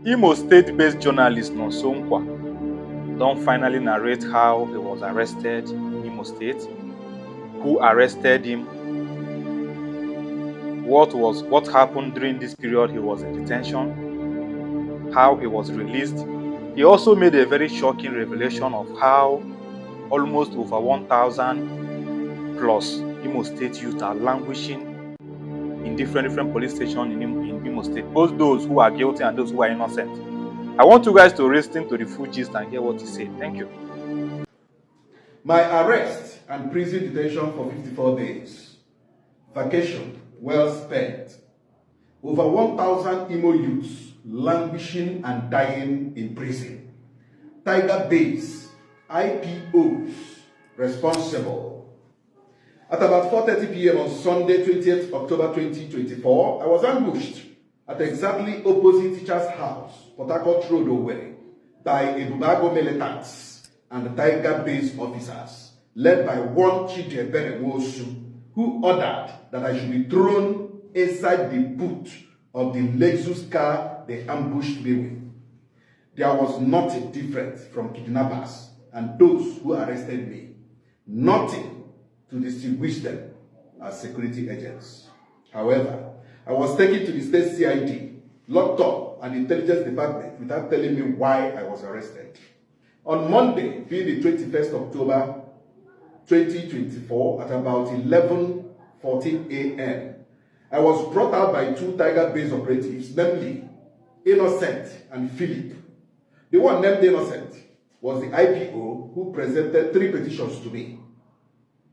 Imo State-based journalist Nonso Nkwa don't finally narrate how he was arrested in Imo State, who arrested him, what happened during this period he was in detention, how he was released. He also made a very shocking revelation of how almost over 1,000 plus Imo State youth are languishing in different police stations in Imo State, both those who are guilty and those who are innocent. I want you guys to listen to the full gist and hear what he said. Thank you. My arrest and prison detention for 54 days. Vacation well spent. Over 1,000 Imo youths languishing and dying in prison. Tiger Base, IPOs responsible. At about 4:30 p.m. on Sunday, 20th October 2024, I was ambushed at exactly opposite Teacher's House, Port Harcourt Road, Owerri, by Ebubago militants and Tiger Base officers, led by one Chidebere Wosu, who ordered that I should be thrown inside the boot of the Lexus car they ambushed me with. There was nothing different from kidnappers and those who arrested me. Nothing to distinguish them as security agents. However, I was taken to the state CID, locked up at the intelligence department without telling me why I was arrested. On Monday, being the 21st October 2024, at about 11:14 a.m., I was brought out by two Tiger Base operatives, namely Innocent and Philip. The one named Innocent was the IPO who presented 3 petitions to me.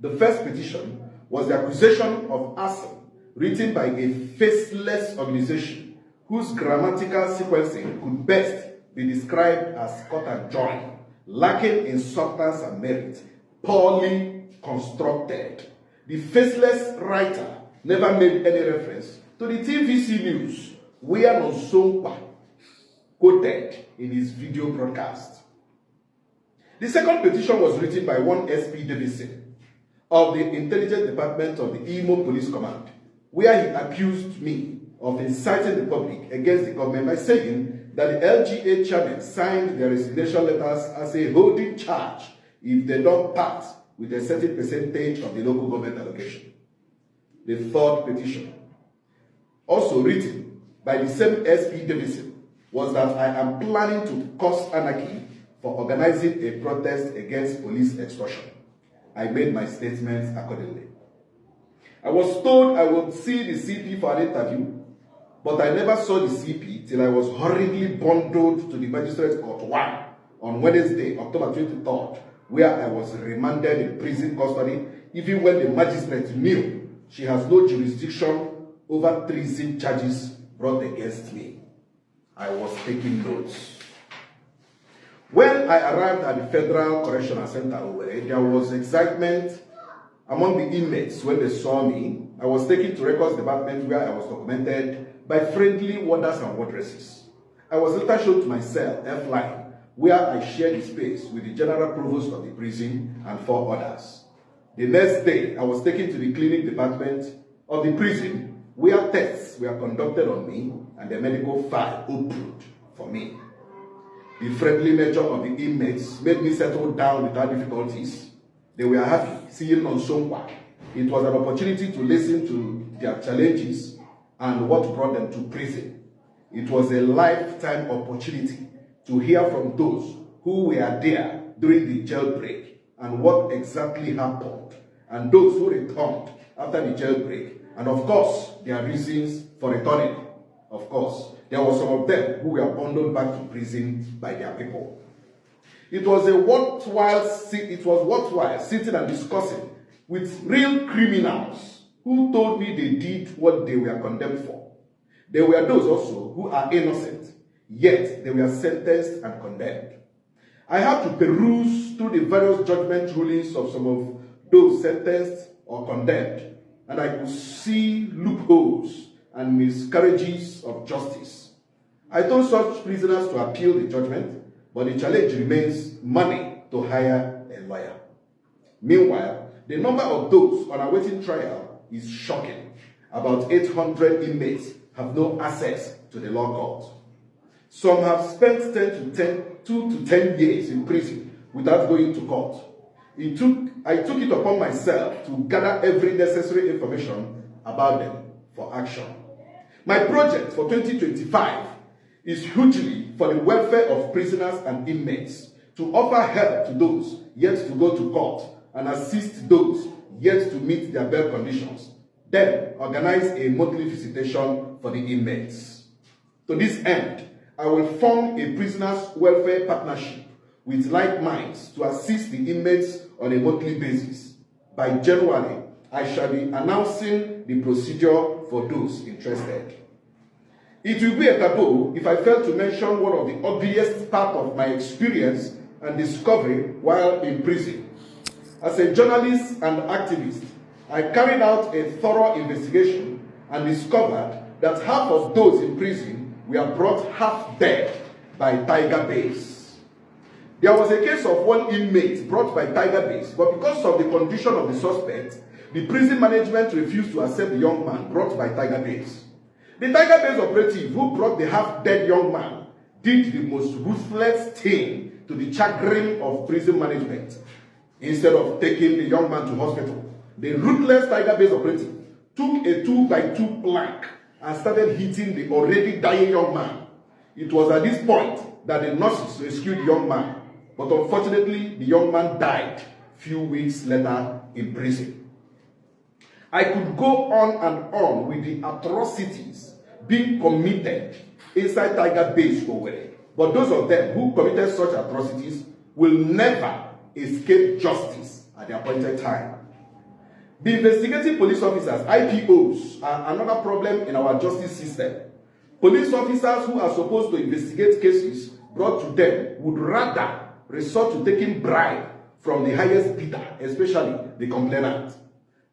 The first petition was the accusation of arson written by a faceless organization whose grammatical sequencing could best be described as cut and join, lacking in substance and merit, poorly constructed. The faceless writer never made any reference to the TVC news where Nonso Nkwa quoted in his video broadcast. The second petition was written by one SP Davidson of the Intelligence Department of the Imo Police Command, where he accused me of inciting the public against the government by saying that the LGA chairman signed their resignation letters as a holding charge if they don't part with a certain percentage of the local government allocation. The third petition, also written by the same SP Davidson, was that I am planning to cause anarchy for organizing a protest against police extortion. I made my statements accordingly. I was told I would see the CP for an interview, but I never saw the CP till I was hurriedly bundled to the Magistrate Court 1 on Wednesday, October 23rd, where I was remanded in prison custody, even when the magistrate knew she has no jurisdiction over treason charges brought against me. I was taking notes. When I arrived at the Federal Correctional Center, Owerri, there was excitement among the inmates when they saw me. I was taken to records department where I was documented by friendly warders and wardresses. I was later shown to my cell, F-line, where I shared the space with the general provost of the prison and 4 others. The next day, I was taken to the clinic department of the prison where tests were conducted on me and the medical file opened for me. The friendly nature of the inmates made me settle down without difficulties. They were happy seeing Nonso Nkwa. It was an opportunity to listen to their challenges and what brought them to prison. It was a lifetime opportunity to hear from those who were there during the jailbreak and what exactly happened, and those who returned after the jailbreak, and of course, their reasons for returning. Of course, there were some of them who were bundled back to prison by their people. It was worthwhile sitting and discussing with real criminals who told me they did what they were condemned for. There were those also who are innocent, yet they were sentenced and condemned. I had to peruse through the various judgment rulings of some of those sentenced or condemned, and I could see loopholes and miscarriages of justice. I told such prisoners to appeal the judgment, but the challenge remains money to hire a lawyer. Meanwhile, the number of those on awaiting trial is shocking. About 800 inmates have no access to the law court. Some have spent 2 to 10 years in prison without going to court. I took it upon myself to gather every necessary information about them for action. My project for 2025 is hugely for the welfare of prisoners and inmates, to offer help to those yet to go to court and assist those yet to meet their bail conditions. Then organize a monthly visitation for the inmates. To this end, I will form a prisoners' welfare partnership with like minds to assist the inmates on a monthly basis. By January, I shall be announcing the procedure for those interested. It will be a taboo if I fail to mention one of the ugliest parts of my experience and discovery while in prison. As a journalist and activist, I carried out a thorough investigation and discovered that half of those in prison were brought half dead by tiger base. There was a case of one inmate brought by tiger base, but because of the condition of the suspect, the prison management refused to accept the young man brought by tiger base. The tiger base operative who brought the half-dead young man did the most ruthless thing to the chagrin of prison management. Instead of taking the young man to hospital, the ruthless tiger base operative took a 2x2 plank and started hitting the already dying young man. It was at this point that the nurses rescued the young man, but unfortunately the young man died few weeks later in prison. I could go on and on with the atrocities being committed inside Tiger Base Owerri, but those of them who committed such atrocities will never escape justice at the appointed time. The investigating police officers, IPOs, are another problem in our justice system. Police officers who are supposed to investigate cases brought to them would rather resort to taking bribe from the highest bidder, especially the complainant.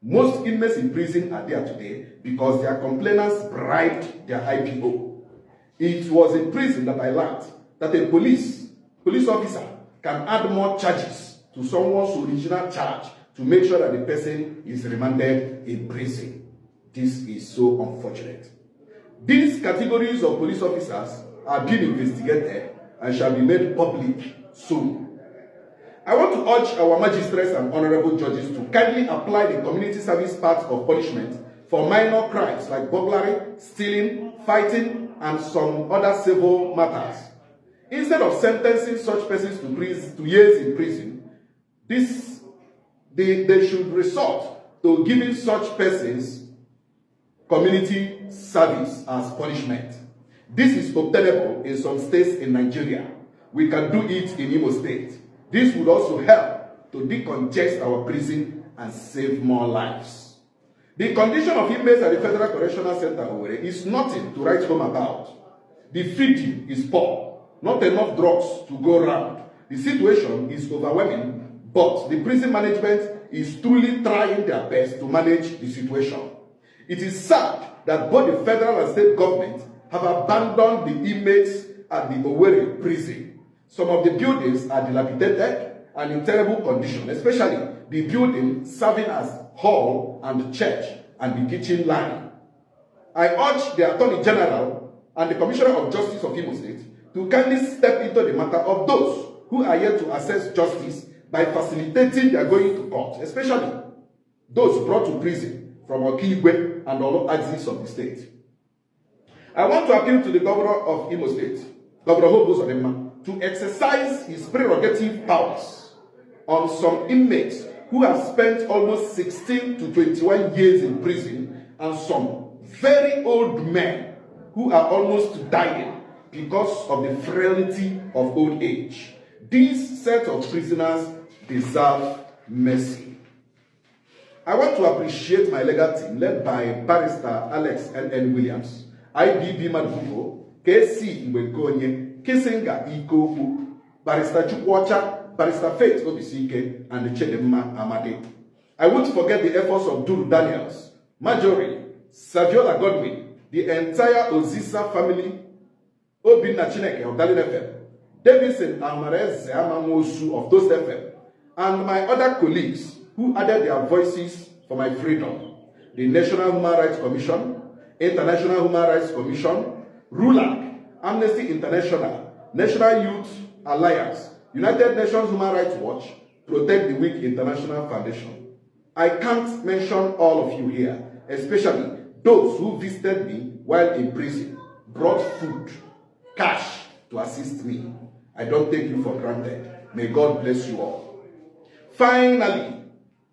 Most inmates in prison are there today because their complainants bribed their IPO. It was in prison that I learned that a police officer can add more charges to someone's original charge to make sure that the person is remanded in prison. This is so unfortunate. These categories of police officers are being investigated and shall be made public soon. I want to urge our magistrates and honorable judges to kindly apply the community service part of punishment for minor crimes like burglary, stealing, fighting, and some other civil matters. Instead of sentencing such persons to years in prison, they should resort to giving such persons community service as punishment. This is obtainable in some states in Nigeria. We can do it in Imo State. This would also help to decongest our prison and save more lives. The condition of inmates at the Federal Correctional Center Owerri is nothing to write home about. The feeding is poor, not enough drugs to go around. The situation is overwhelming, but the prison management is truly trying their best to manage the situation. It is sad that both the federal and state governments have abandoned the inmates at the Owerri prison. Some of the buildings are dilapidated and in terrible condition, especially the building serving as hall and church and the kitchen line. I urge the Attorney General and the Commissioner of Justice of Imo State to kindly step into the matter of those who are yet to access justice by facilitating their going to court, especially those brought to prison from Okigwe and all axes of the state. I want to appeal to the Governor of Imo State, Governor Hope Uzodimma, to exercise his prerogative powers on some inmates who have spent almost 16 to 21 years in prison and some very old men who are almost dying because of the frailty of old age. These set of prisoners deserve mercy. I want to appreciate my legal team led by Barrister Alex N. Williams, IBB Madugo, KC Mbekonye, Kisinga Ikoku, Barrister Chukwacha, Barrister Faith Obisike, and Chedemma Amade. I won't forget the efforts of Duru Daniels, Marjorie, Saviola Godwin, the entire Ozisa family, Obinna Chineke of Dalin FM, Davidson Amarez Amamosu of Those FM, and my other colleagues who added their voices for my freedom. The National Human Rights Commission, International Human Rights Commission, RULAC, Amnesty International, National Youth Alliance, United Nations Human Rights Watch, Protect the Weak International Foundation. I can't mention all of you here, especially those who visited me while in prison, brought food, cash to assist me. I don't take you for granted. May God bless you all. Finally,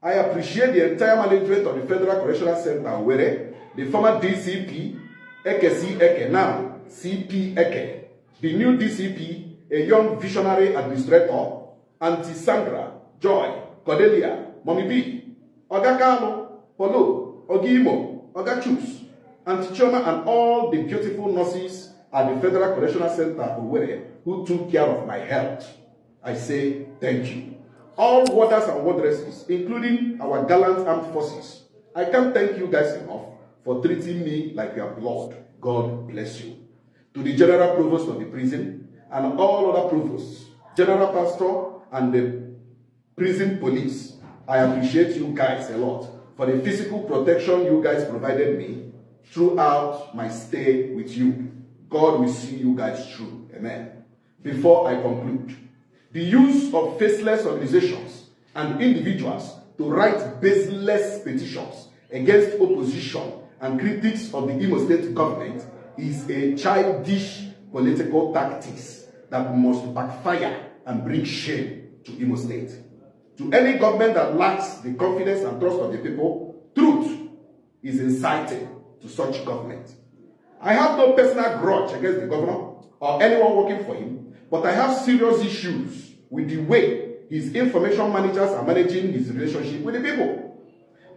I appreciate the entire management of the Federal Correctional Center, Owerri, the former DCP, Eke Eke, now CP Eke, the new DCP, a young visionary administrator, Auntie Sandra, Joy, Cordelia, Mommy B, Oga Kano, Polo, Ogimo, Oga Chus, Auntie Choma, and all the beautiful nurses at the Federal Correctional Center, Owerri, who took care of my health. I say thank you. All warders and wardresses, including our gallant armed forces, I can't thank you guys enough for treating me like your blood. God bless you. To the General Provost of the prison and all other provosts, General Pastor and the prison police, I appreciate you guys a lot for the physical protection you guys provided me throughout my stay with you. God will see you guys through. Amen. Before I conclude, the use of faceless organizations and individuals to write baseless petitions against opposition and critics of the Imo State government is a childish political tactics that must backfire and bring shame to Imo State. To any government that lacks the confidence and trust of the people, truth is inciting to such government. I have no personal grudge against the governor or anyone working for him, but I have serious issues with the way his information managers are managing his relationship with the people.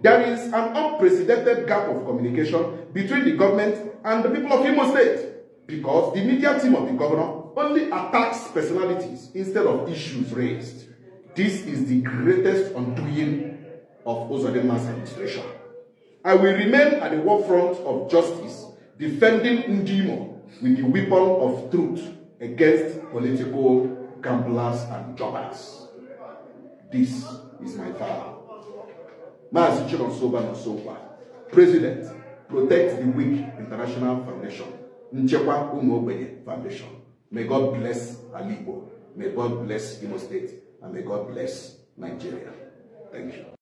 There is an unprecedented gap of communication between the government and the people of Imo State because the media team of the governor only attacks personalities instead of issues raised. This is the greatest undoing of Uzodinma's administration. I will remain at the forefront of justice, defending Ndimo with the weapon of truth against political gamblers and jobbers. This is my vow. Nonso Nkwa, President, Protect the Weak International Foundation, Nchekwa Umu Ogbenye Foundation. May God bless Alibo, may God bless Imo State, and may God bless Nigeria. Thank you.